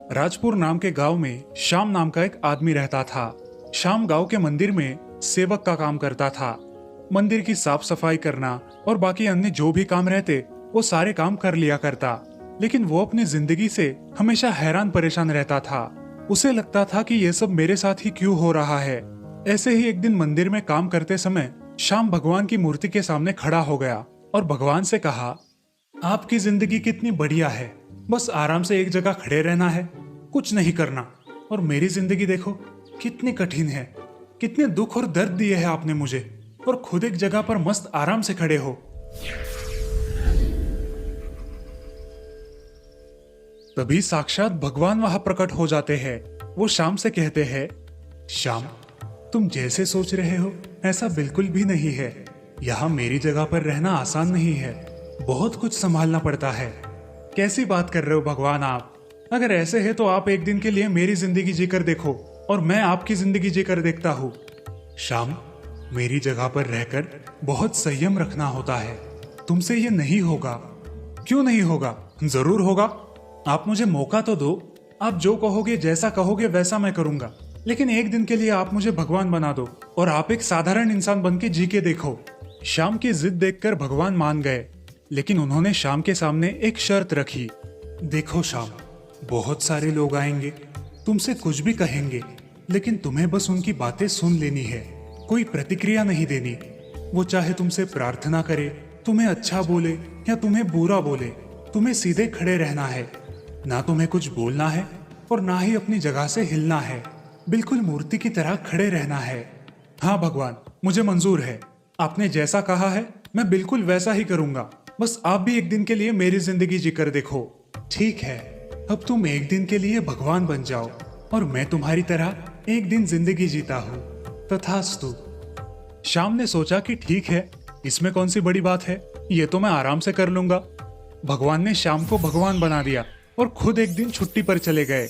राजपुर नाम के गांव में श्याम नाम का एक आदमी रहता था। श्याम गांव के मंदिर में सेवक का काम करता था। मंदिर की साफ सफाई करना और बाकी अन्य जो भी काम रहते वो सारे काम कर लिया करता। लेकिन वो अपनी जिंदगी से हमेशा हैरान परेशान रहता था। उसे लगता था कि ये सब मेरे साथ ही क्यों हो रहा है। ऐसे ही एक दिन मंदिर में काम करते समय श्याम भगवान की मूर्ति के सामने खड़ा हो गया और भगवान से कहा, आपकी जिंदगी कितनी बढ़िया है, बस आराम से एक जगह खड़े रहना है, कुछ नहीं करना। और मेरी जिंदगी देखो कितनी कठिन है, कितने दुख और दर्द दिए हैं आपने मुझे, और खुद एक जगह पर मस्त आराम से खड़े हो। तभी साक्षात भगवान वहां प्रकट हो जाते हैं। वो श्याम से कहते हैं, श्याम, तुम जैसे सोच रहे हो ऐसा बिल्कुल भी नहीं है। यहाँ मेरी जगह पर रहना आसान नहीं है, बहुत कुछ संभालना पड़ता है। कैसी बात कर रहे हो भगवान आप? अगर ऐसे है तो आप एक दिन के लिए मेरी जिंदगी जीकर देखो और मैं आपकी जिंदगी जीकर देखता हूँ। श्याम, मेरी जगह पर रहकर बहुत संयम रखना होता है, तुमसे ये नहीं होगा। क्यों नहीं होगा? जरूर होगा। आप मुझे मौका तो दो, आप जो कहोगे जैसा कहोगे वैसा मैं करूंगा। लेकिन एक दिन के लिए आप मुझे भगवान बना दो और आप एक साधारण इंसान बन के जी के देखो। श्याम की जिद देखकर भगवान मान गए, लेकिन उन्होंने श्याम के सामने एक शर्त रखी। देखो श्याम, बहुत सारे लोग आएंगे, तुमसे कुछ भी कहेंगे, लेकिन तुम्हें बस उनकी बातें सुन लेनी है, कोई प्रतिक्रिया नहीं देनी। वो चाहे तुमसे प्रार्थना करे, तुम्हें अच्छा बोले या तुम्हें बुरा बोले, तुम्हें सीधे खड़े रहना है। ना तुम्हें कुछ बोलना है और ना ही अपनी जगह से हिलना है, बिल्कुल मूर्ति की तरह खड़े रहना है। हाँ भगवान, मुझे मंजूर है, आपने जैसा कहा है मैं बिल्कुल वैसा ही करूंगा। बस आप भी एक दिन के लिए मेरी जिंदगी जीकर देखो। ठीक है, अब तुम एक दिन के लिए भगवान बन जाओ और मैं तुम्हारी तरह एक दिन जिंदगी जीता हूँ। तथास्तु। श्याम ने सोचा कि ठीक है, इसमें कौन सी बड़ी बात है, ये तो मैं आराम से कर लूंगा। भगवान ने श्याम को भगवान बना दिया और खुद एक दिन छुट्टी पर चले गए।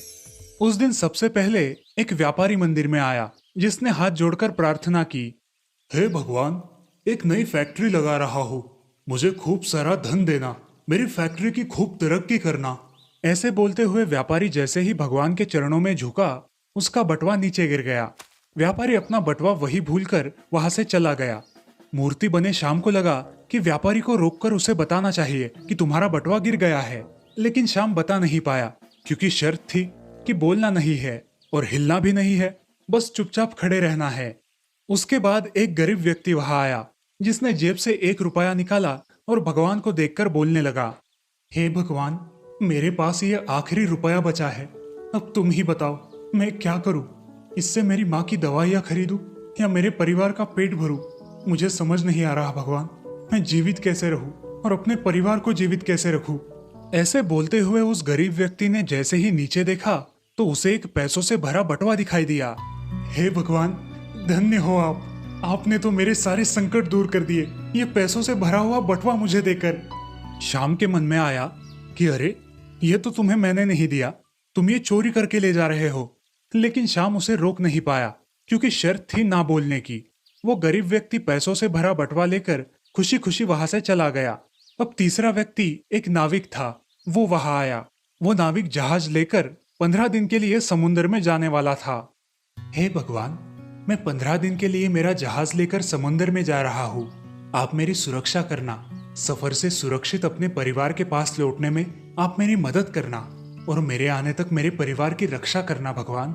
उस दिन सबसे पहले एक व्यापारी मंदिर में आया, जिसने हाथ जोड़कर प्रार्थना की, हे भगवान, एक नई फैक्ट्री लगा रहा हूँ, मुझे खूब सारा धन देना, मेरी फैक्ट्री की खूब तरक्की करना। ऐसे बोलते हुए व्यापारी जैसे ही भगवान के चरणों में झुका, उसका बटुआ नीचे गिर गया। व्यापारी अपना बटुआ वही भूलकर वहां से चला गया। मूर्ति बने श्याम को लगा कि व्यापारी को रोककर उसे बताना चाहिए कि तुम्हारा बटुआ गिर गया है, लेकिन श्याम बता नहीं पाया, क्योंकि शर्त थी कि बोलना नहीं है और हिलना भी नहीं है, बस चुपचाप खड़े रहना है। उसके बाद एक गरीब व्यक्ति वहां आया, जिसने जेब से 1 रुपया निकाला और भगवान को देखकर बोलने लगा, हे भगवान, मेरे पास ये आखिरी रुपया बचा है, अब तुम ही बताओ मैं क्या करूं? इससे मेरी माँ की दवाइयाँ खरीदूं या मेरे परिवार का पेट भरूं? मुझे समझ नहीं आ रहा भगवान, मैं जीवित कैसे रहूं और अपने परिवार को जीवित कैसे रखूं? ऐसे बोलते हुए उस गरीब व्यक्ति ने जैसे ही नीचे देखा तो उसे एक पैसों से भरा बटुआ दिखाई दिया। हे भगवान, धन्य हो आप, आपने तो मेरे सारे संकट दूर कर दिए, ये पैसों से भरा हुआ बटुआ मुझे देकर। श्याम के मन में आया कि अरे, ये तो तुम्हें मैंने नहीं दिया, तुम ये चोरी करके ले जा रहे हो। लेकिन श्याम उसे रोक नहीं पाया, क्योंकि शर्त थी ना बोलने की। वो गरीब व्यक्ति पैसों से भरा बटुआ लेकर खुशी खुशी वहां से चला गया। अब तीसरा व्यक्ति एक नाविक था, वो वहां आया। वो नाविक जहाज लेकर 15 दिन के लिए समुद्र में जाने वाला था। हे भगवान, मैं 15 दिन के लिए मेरा जहाज लेकर समुद्र में जा रहा हूँ, आप मेरी सुरक्षा करना, सफर से सुरक्षित अपने परिवार के पास लौटने में आप मेरी मदद करना और मेरे आने तक मेरे परिवार की रक्षा करना भगवान।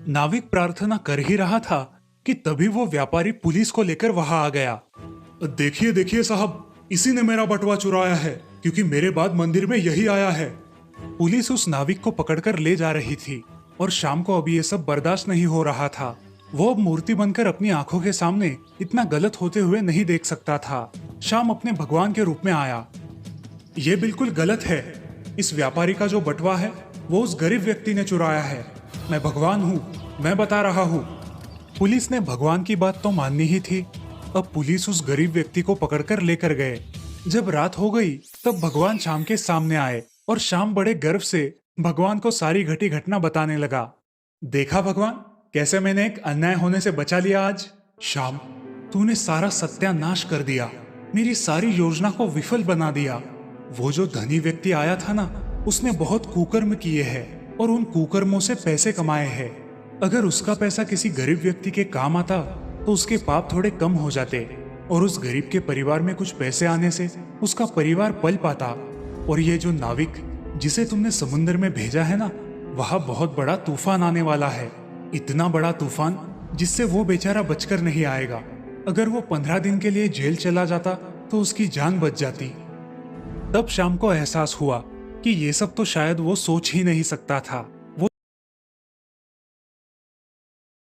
नाविक प्रार्थना कर ही रहा था कि तभी वो व्यापारी पुलिस को लेकर वहां आ गया। देखिए देखिए साहब, इसी ने मेरा बटुआ चुराया है, क्योंकि मेरे बाद मंदिर में यही आया है। पुलिस उस नाविक को पकड़कर ले जा रही थी और श्याम को अभी ये सब बर्दाश्त नहीं हो रहा था। वो अब मूर्ति बनकर अपनी आंखों के सामने इतना गलत होते हुए नहीं देख सकता था। श्याम अपने भगवान के रूप में आया। ये बिल्कुल गलत है, इस व्यापारी का जो बटुआ है वो उस गरीब व्यक्ति ने चुराया है। मैं भगवान हूँ, मैं बता रहा हूँ। पुलिस ने भगवान की बात तो माननी ही थी। अब पुलिस उस गरीब व्यक्ति को पकड़कर लेकर गए। जब रात हो गई तब भगवान श्याम के सामने आए और श्याम बड़े गर्व से भगवान को सारी घटी घटना बताने लगा। देखा भगवान, कैसे मैंने एक अन्याय होने से बचा लिया आज। श्याम, तूने सारा सत्यानाश कर दिया, मेरी सारी योजना को विफल बना दिया। वो जो धनी व्यक्ति आया था ना, उसने बहुत कुकर्म किए हैं, और उन कुकर्मों से पैसे कमाए हैं। अगर उसका पैसा किसी गरीब व्यक्ति के काम आता तो उसके पाप थोड़े कम हो जाते और उस गरीब के परिवार में कुछ पैसे आने से उसका परिवार पल पाता। और ये जो नाविक जिसे तुमने समुद्र में भेजा है ना, वहां बहुत बड़ा तूफान आने वाला है। इतना बड़ा तूफान जिससे वो बेचारा बचकर नहीं आएगा। अगर वो 15 दिन के लिए जेल चला जाता तो उसकी जान बच जाती। तब शाम को एहसास हुआ कि ये सब तो शायद वो सोच ही नहीं सकता था।